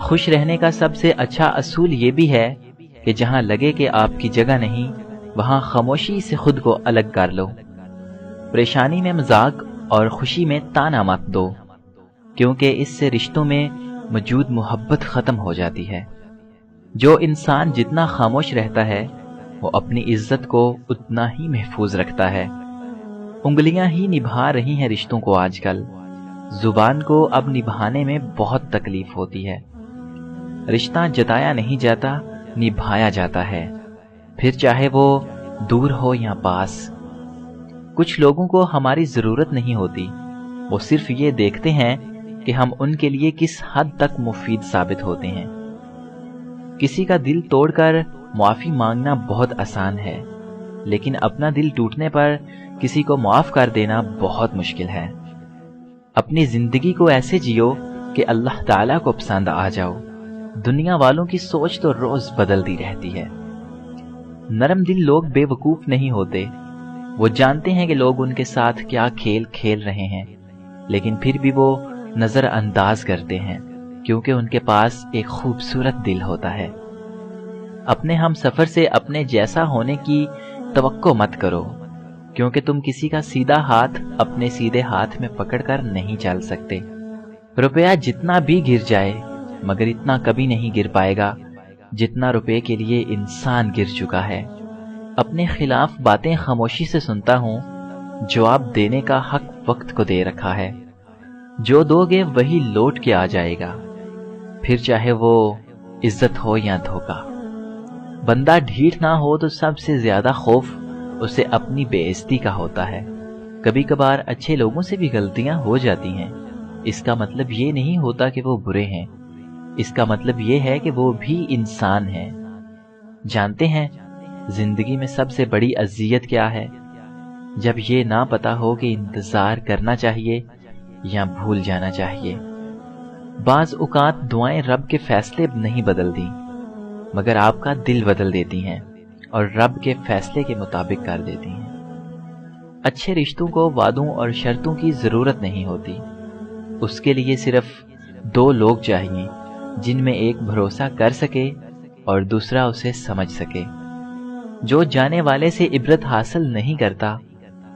خوش رہنے کا سب سے اچھا اصول یہ بھی ہے کہ جہاں لگے کہ آپ کی جگہ نہیں، وہاں خاموشی سے خود کو الگ کر لو۔ پریشانی میں مذاق اور خوشی میں طعنہ مت دو، کیونکہ اس سے رشتوں میں موجود محبت ختم ہو جاتی ہے۔ جو انسان جتنا خاموش رہتا ہے وہ اپنی عزت کو اتنا ہی محفوظ رکھتا ہے۔ انگلیاں ہی نبھا رہی ہیں رشتوں کو آج کل، زبان کو اب نبھانے میں بہت تکلیف ہوتی ہے۔ رشتہ جتایا نہیں جاتا، نبھایا جاتا ہے، پھر چاہے وہ دور ہو یا پاس۔ کچھ لوگوں کو ہماری ضرورت نہیں ہوتی، وہ صرف یہ دیکھتے ہیں کہ ہم ان کے لیے کس حد تک مفید ثابت ہوتے ہیں۔ کسی کا دل توڑ کر معافی مانگنا بہت آسان ہے، لیکن اپنا دل ٹوٹنے پر کسی کو معاف کر دینا بہت مشکل ہے۔ اپنی زندگی کو ایسے جیو کہ اللہ تعالیٰ کو پسند آ جاؤ۔ دنیا والوں کی سوچ تو روز بدلتی رہتی ہے۔ نرم دل لوگ بے وقوف نہیں ہوتے، وہ جانتے ہیں کہ لوگ ان کے ساتھ کیا کھیل کھیل رہے ہیں، لیکن پھر بھی وہ نظر انداز کرتے ہیں، کیونکہ ان کے پاس ایک خوبصورت دل ہوتا ہے۔ اپنے ہم سفر سے اپنے جیسا ہونے کی توقع مت کرو، کیونکہ تم کسی کا سیدھا ہاتھ اپنے سیدھے ہاتھ میں پکڑ کر نہیں چل سکتے۔ روپیہ جتنا بھی گر جائے مگر اتنا کبھی نہیں گر پائے گا جتنا روپے کے لیے انسان گر چکا ہے۔ اپنے خلاف باتیں خاموشی سے سنتا ہوں، جواب دینے کا حق وقت کو دے رکھا ہے۔ جو دو گے وہی لوٹ کے آ جائے گا، پھر چاہے وہ عزت ہو یا دھوکہ۔ بندہ ڈھیٹ نہ ہو تو سب سے زیادہ خوف اسے اپنی بے عزتی کا ہوتا ہے۔ کبھی کبھار اچھے لوگوں سے بھی غلطیاں ہو جاتی ہیں، اس کا مطلب یہ نہیں ہوتا کہ وہ برے ہیں، اس کا مطلب یہ ہے کہ وہ بھی انسان ہیں۔ جانتے ہیں زندگی میں سب سے بڑی اذیت کیا ہے؟ جب یہ نہ پتا ہو کہ انتظار کرنا چاہیے یا بھول جانا چاہیے۔ بعض اوقات دعائیں رب کے فیصلے نہیں بدلتی، مگر آپ کا دل بدل دیتی ہیں اور رب کے فیصلے کے مطابق کر دیتی ہیں۔ اچھے رشتوں کو وعدوں اور شرطوں کی ضرورت نہیں ہوتی، اس کے لیے صرف دو لوگ چاہیے جن میں ایک بھروسہ کر سکے اور دوسرا اسے سمجھ سکے۔ جو جانے والے سے عبرت حاصل نہیں کرتا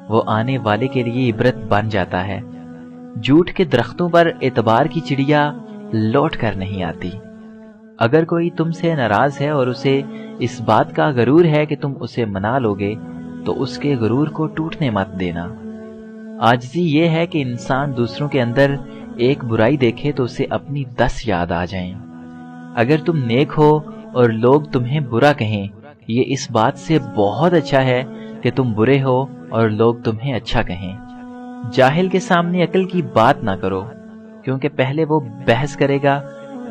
وہ آنے والے کے لیے عبرت بن جاتا ہے۔ جھوٹ کے درختوں پر اعتبار کی چڑیا لوٹ کر نہیں آتی۔ اگر کوئی تم سے ناراض ہے اور اسے اس بات کا غرور ہے کہ تم اسے منا لوگے تو اس کے غرور کو ٹوٹنے مت دینا۔ عاجزی یہ ہے کہ انسان دوسروں کے اندر ایک برائی دیکھے تو اسے اپنی 10 یاد آ جائیں۔ اگر تم نیک ہو اور لوگ تمہیں برا کہیں، یہ اس بات سے بہت اچھا ہے کہ تم برے ہو اور لوگ تمہیں اچھا کہیں۔ جاہل کے سامنے عقل کی بات نہ کرو، کیونکہ پہلے وہ بحث کرے گا،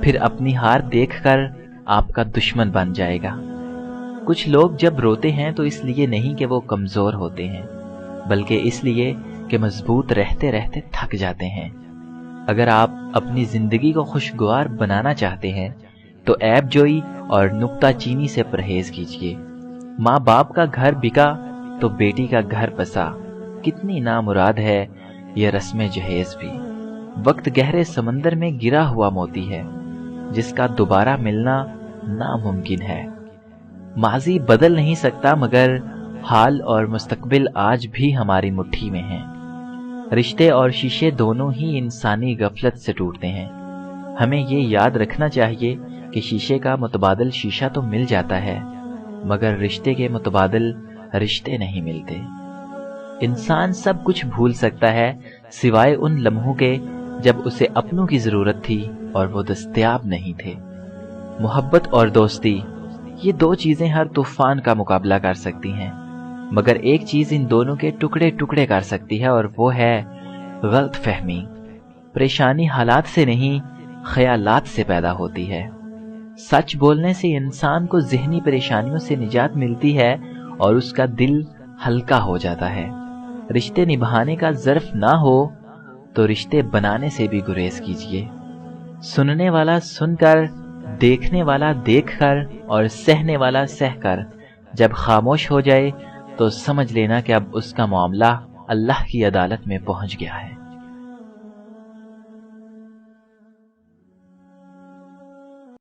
پھر اپنی ہار دیکھ کر آپ کا دشمن بن جائے گا۔ کچھ لوگ جب روتے ہیں تو اس لیے نہیں کہ وہ کمزور ہوتے ہیں، بلکہ اس لیے کہ مضبوط رہتے رہتے تھک جاتے ہیں۔ اگر آپ اپنی زندگی کو خوشگوار بنانا چاہتے ہیں تو عیب جوئی اور نکتہ چینی سے پرہیز کیجیے۔ ماں باپ کا گھر بکا تو بیٹی کا گھر بسا، کتنی نامراد ہے یہ رسم جہیز بھی۔ وقت گہرے سمندر میں گرا ہوا موتی ہے جس کا دوبارہ ملنا ناممکن ہے۔ ماضی بدل نہیں سکتا مگر حال اور مستقبل آج بھی ہماری مٹھی میں ہیں۔ رشتے اور شیشے دونوں ہی انسانی غفلت سے ٹوٹتے ہیں۔ ہمیں یہ یاد رکھنا چاہیے کہ شیشے کا متبادل شیشہ تو مل جاتا ہے، مگر رشتے کے متبادل رشتے نہیں ملتے۔ انسان سب کچھ بھول سکتا ہے سوائے ان لمحوں کے جب اسے اپنوں کی ضرورت تھی اور وہ دستیاب نہیں تھے۔ محبت اور دوستی، یہ دو چیزیں ہر طوفان کا مقابلہ کر سکتی ہیں، مگر ایک چیز ان دونوں کے ٹکڑے ٹکڑے کر سکتی ہے اور وہ ہے غلط فہمی۔ پریشانی حالات سے نہیں، خیالات سے پیدا ہوتی ہے۔ سچ بولنے سے انسان کو ذہنی پریشانیوں سے نجات ملتی ہے اور اس کا دل ہلکا ہو جاتا ہے۔ رشتے نبھانے کا ظرف نہ ہو تو رشتے بنانے سے بھی گریز کیجیے۔ سننے والا سن کر، دیکھنے والا دیکھ کر اور سہنے والا سہ کر جب خاموش ہو جائے تو سمجھ لینا کہ اب اس کا معاملہ اللہ کی عدالت میں پہنچ گیا ہے۔